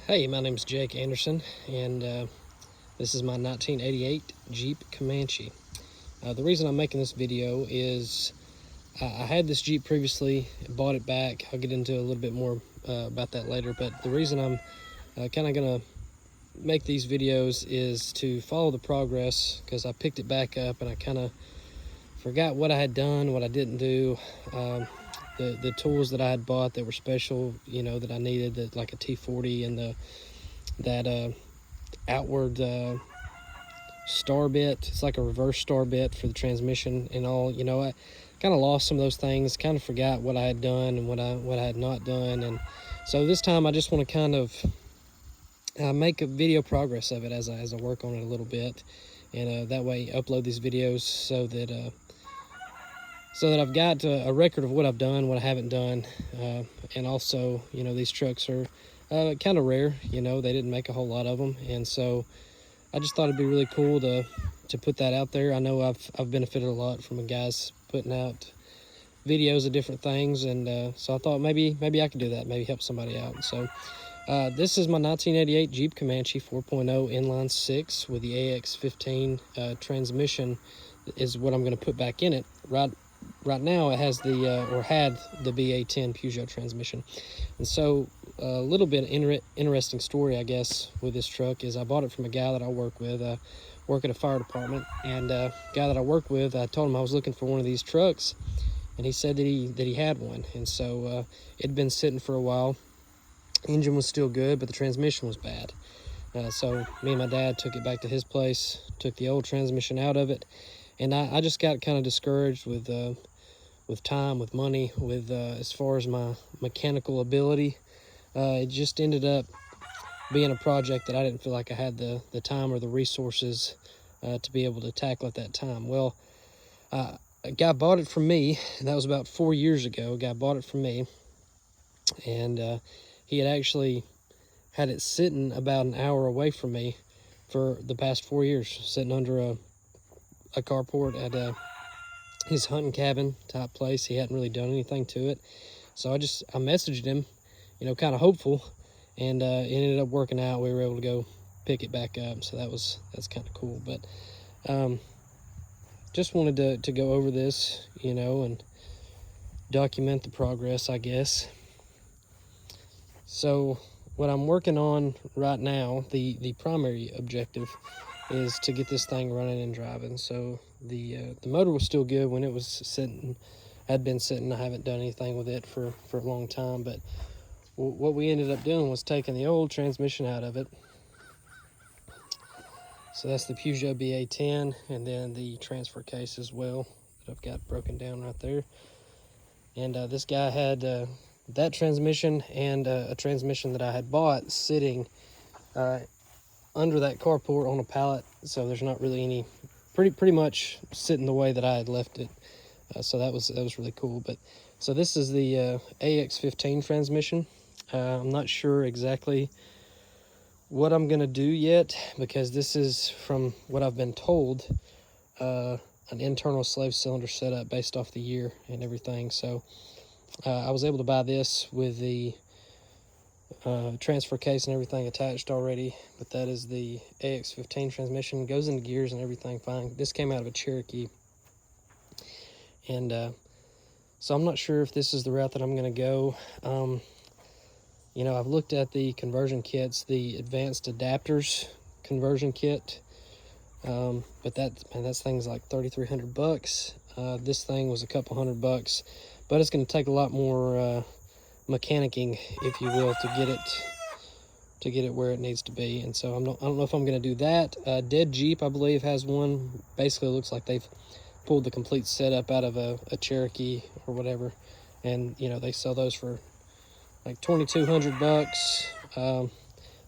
Hey, my name's Jake Anderson, and this is my 1988 Jeep Comanche. The reason I'm making this video is I had this Jeep previously, bought it back. I'll get into a little bit more about that later, but the reason I'm kind of going to make these videos is to follow the progress, because I picked it back up and I kind of forgot what I had done, what I didn't do. The tools that I had bought that were special, that I needed, that like a T40 and that outward star bit. It's like a reverse star bit for the transmission and all. I kind of lost some of those things, kind of forgot what I had done and what I had not done. And so this time I just want to kind of make a video progress of it as I work on it a little bit, and that way upload these videos so that I've got a record of what I've done, what I haven't done, and also, these trucks are kind of rare. They didn't make a whole lot of them, and so I just thought it'd be really cool to put that out there. I know I've benefited a lot from guys putting out videos of different things, and so I thought maybe I could do that, maybe help somebody out. So this is my 1988 Jeep Comanche 4.0 inline 6 with the AX15 transmission is what I'm going to put back in it. Right now it has had the BA10 Peugeot transmission. And so a little bit interesting story, I guess, with this truck is I bought it from a guy that I work with. I work at a fire department, and a guy that I work with, I told him I was looking for one of these trucks, and he said that he had one. And so it'd been sitting for a while. Engine was still good, but the transmission was bad. So me and my dad took it back to his place, took the old transmission out of it, and I just got kind of discouraged with time, with money, with as far as my mechanical ability. It just ended up being a project that I didn't feel like I had the time or the resources to be able to tackle at that time. Well, a guy bought it from me, and that was about 4 years ago. A guy bought it from me, and he had actually had it sitting about an hour away from me for the past 4 years, sitting under a carport at his hunting cabin type place. He hadn't really done anything to it. So I messaged him, kind of hopeful, and it ended up working out. We were able to go pick it back up. So that's kind of cool. But just wanted to go over this, and document the progress, I guess. So what I'm working on right now, the primary objective is to get this thing running and driving. So the motor was still good when it was sitting, had been sitting. I haven't done anything with it for a long time, but what we ended up doing was taking the old transmission out of it. So that's the Peugeot BA10, and then the transfer case as well that I've got broken down right there. And this guy had that transmission and a transmission that I had bought sitting under that carport on a pallet, so there's not really any, pretty much sitting the way that I had left it. So that was really cool. But so this is the AX15 transmission. I'm not sure exactly what I'm gonna do yet, because this is, from what I've been told, an internal slave cylinder setup based off the year and everything. So I was able to buy this with the transfer case and everything attached already, but that is the AX15 transmission. Goes into gears and everything fine. This came out of a Cherokee, and so I'm not sure if this is the route that I'm going to go. I've looked at the conversion kits, the advanced adapters conversion kit, but that's things like $3,300. This thing was a couple $100, but it's going to take a lot more mechanicking, if you will, to get it where it needs to be. And so I don't know if I'm going to do that. Dead Jeep, I believe, has one. Basically looks like they've pulled the complete setup out of a Cherokee or whatever, and they sell those for like $2,200.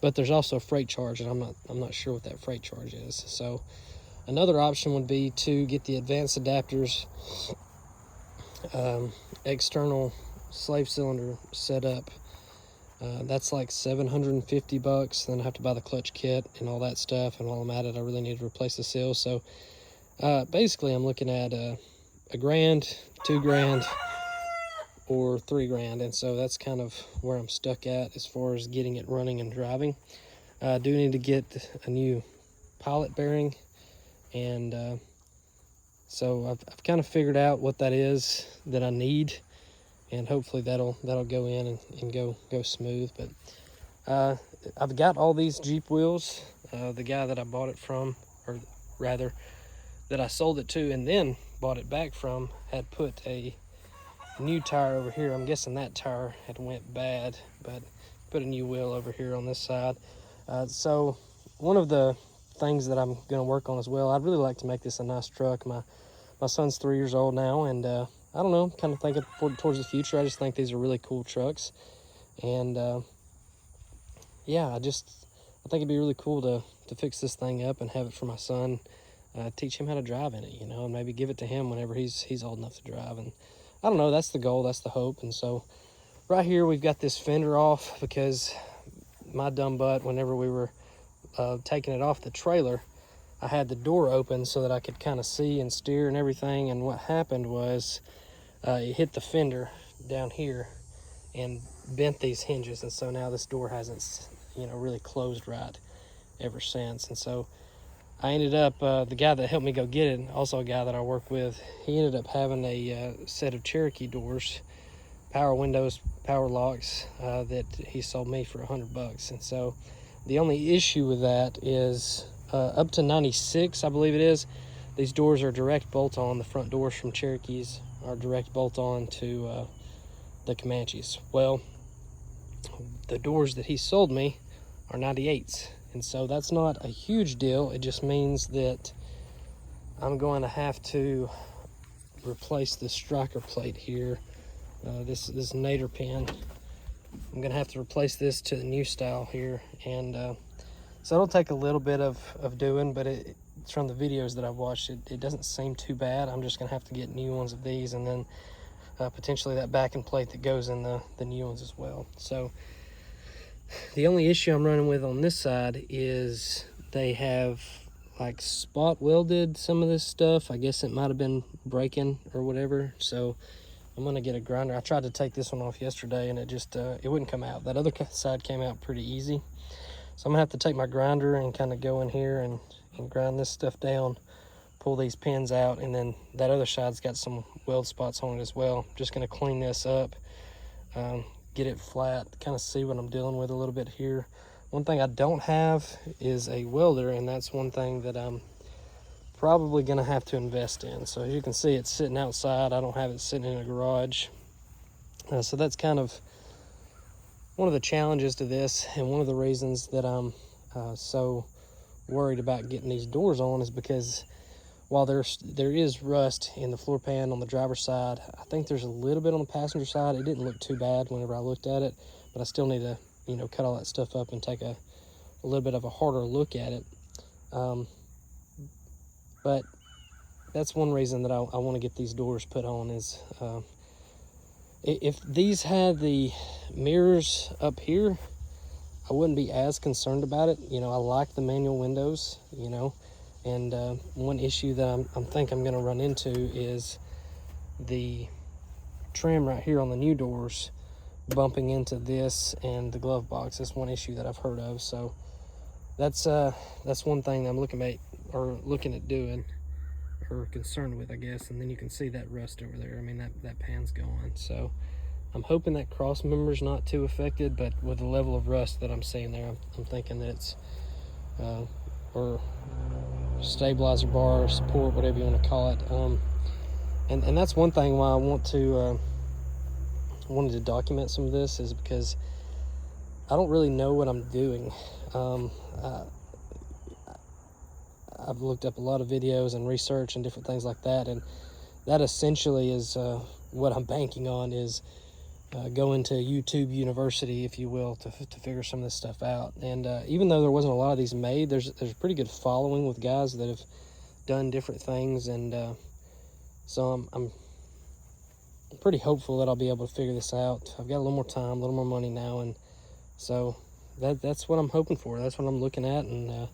But there's also a freight charge, and I'm not sure what that freight charge is. So another option would be to get the advanced adapters, external slave cylinder setup. That's like $750. Then I have to buy the clutch kit and all that stuff, and while I'm at it, I really need to replace the seal. So basically I'm looking at $1,000, $2,000, or $3 grand. And so that's kind of where I'm stuck at as far as getting it running and driving. I do need to get a new pilot bearing, and so I've kind of figured out what that is that I need, and hopefully that'll go in and go smooth. But I've got all these Jeep wheels. The guy that I bought it from, or rather that I sold it to and then bought it back from, had put a new tire over here. I'm guessing that tire had went bad, but put a new wheel over here on this side. So one of the things that I'm going to work on as well, I'd really like to make this a nice truck. My son's 3 years old now, and I don't know, kind of thinking towards the future. I just think these are really cool trucks, and yeah, I think it'd be really cool to fix this thing up and have it for my son, teach him how to drive in it, you know, and maybe give it to him whenever he's old enough to drive. And I don't know, that's the goal, that's the hope. And so right here we've got this fender off because my dumb butt, whenever we were taking it off the trailer, I had the door open so that I could kind of see and steer and everything. And what happened was it hit the fender down here and bent these hinges. And so now this door hasn't, you know, really closed right ever since. And so I ended up, the guy that helped me go get it, also a guy that I work with, he ended up having a set of Cherokee doors, power windows, power locks, that he sold me for $100. And so the only issue with that is up to 96, I believe it is, these doors are direct bolt-on. The front doors from Cherokees are direct bolt-on to the Comanches. Well, the doors that he sold me are 98s, and so that's not a huge deal. It just means that I'm going to have to replace the striker plate here, this nader pin. I'm gonna have to replace this to the new style here, and so it'll take a little bit of doing, but it's from the videos that I've watched, it doesn't seem too bad. I'm just gonna have to get new ones of these, and then potentially that backing plate that goes in the new ones as well. So the only issue I'm running with on this side is they have like spot welded some of this stuff. I guess it might have been breaking or whatever, so I'm gonna get a grinder. I tried to take this one off yesterday and it just it wouldn't come out. That other side came out pretty easy, so I'm gonna have to take my grinder and kind of go in here and grind this stuff down, pull these pins out, and then that other side's got some weld spots on it as well. Just gonna clean this up, get it flat, kind of see what I'm dealing with a little bit here. One thing I don't have is a welder, and that's one thing that I'm probably gonna have to invest in. So as you can see, it's sitting outside. I don't have it sitting in a garage. So that's kind of one of the challenges to this, and one of the reasons that I'm so worried about getting these doors on is because while there is rust in the floor pan on the driver's side, I think there's a little bit on the passenger side. It didn't look too bad whenever I looked at it, but I still need to, you know, cut all that stuff up and take a little bit of a harder look at it. But that's one reason that I want to get these doors put on is if these had the mirrors up here, I wouldn't be as concerned about it. You know, I like the manual windows, you know, and one issue that I think I'm going to run into is the trim right here on the new doors bumping into this and the glove box. That's one issue that I've heard of. So that's one thing I'm looking at doing, or concerned with, I guess. And then you can see that rust over there. I mean, that pan's gone. So I'm hoping that cross member's not too affected, but with the level of rust that I'm seeing there, I'm thinking that it's or stabilizer bar, support, whatever you want to call it. And that's one thing why I wanted to document some of this, is because I don't really know what I'm doing. I've looked up a lot of videos and research and different things like that, and that essentially is what I'm banking on, is going to YouTube University, if you will, to figure some of this stuff out. And even though there wasn't a lot of these made, there's a pretty good following with guys that have done different things, and so I'm pretty hopeful that I'll be able to figure this out. I've got a little more time, a little more money now, and so that's what I'm hoping for. That's what I'm looking at, and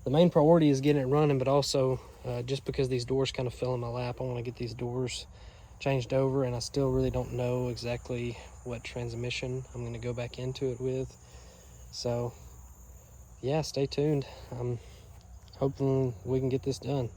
the main priority is getting it running, but also just because these doors kind of fell in my lap, I want to get these doors changed over, and I still really don't know exactly what transmission I'm going to go back into it with. So yeah, stay tuned. I'm hoping we can get this done.